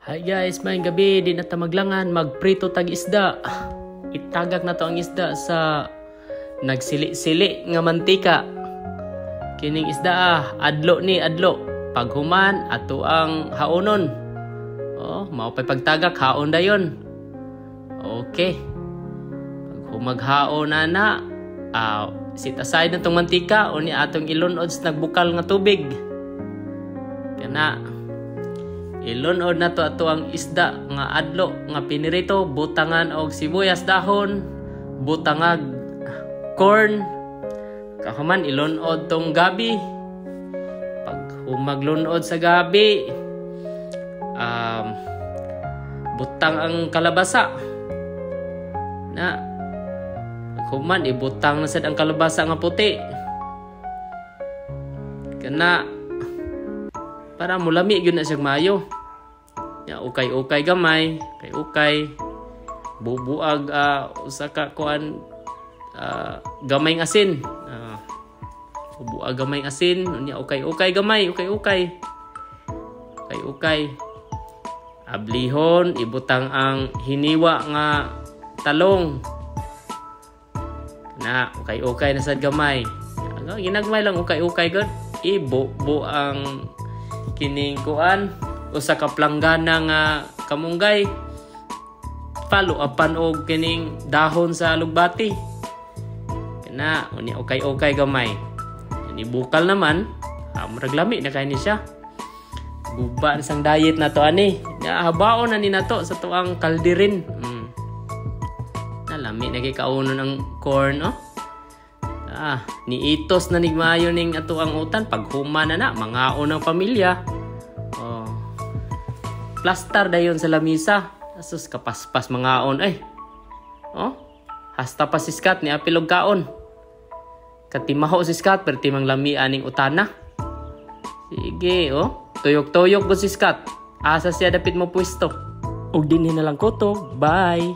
Hi guys, maayong gabi. Di na ta maglangan, magprito tag isda. Itagak na to ang isda sa nagsili-sili nga mantika. Kining isda adlo ni adlo. Paghuman ato ang haonon. Oh, mao pay pagtagak haon dayon. Okay. Paghumaghaon na sit aside na tong mantika o ni atong ilunod sa nagbukal nga tubig. Kana ilunod na to ato ang isda nga adlo nga pinirito, butangan og sibuyas dahon, butangag corn, kahuman ilunod tong gabi. Pag humaglunod sa gabi, butang ang kalabasa na human ibutang na sad ang kalabasa nga puti kana para mulami gyud na siya mayo. Ya ukay-ukay gamay, ukay bubuag usa ka kuan gamay ng asin. Bubuag gamay ng asin, unya ukay-ukay gamay, ukay-ukay. Ukay-ukay. Ablihon ibutang ang hiniwa nga talong. Na ukay-ukay na sad gamay. Ginagmay lang ukay-ukay gud. Ibo ang kining kuan usa ka planggana nga kamunggay, follow upan og kining dahon sa lugbati kana uni okay gamay. Ini bukal naman murag lami na kay ni siya, guba sang diet na to ani nya habaon na ni nato sa tuang kaldirin. Nalami na kay kaunon ang corn niitos na nigmayo ning ato ang utan paghuman na mangaon ang pamilya. Plaster dayon sa lamisa. Asus kapaspas mangaon hasta pa si Scott ni apilog kaon. Katimaho si Scott pero timang lami aning utana. Sige tuyok-tuyok ko si Scott. Asa siya dapit mo pwesto. Og dinhi na lang ko to. Bye.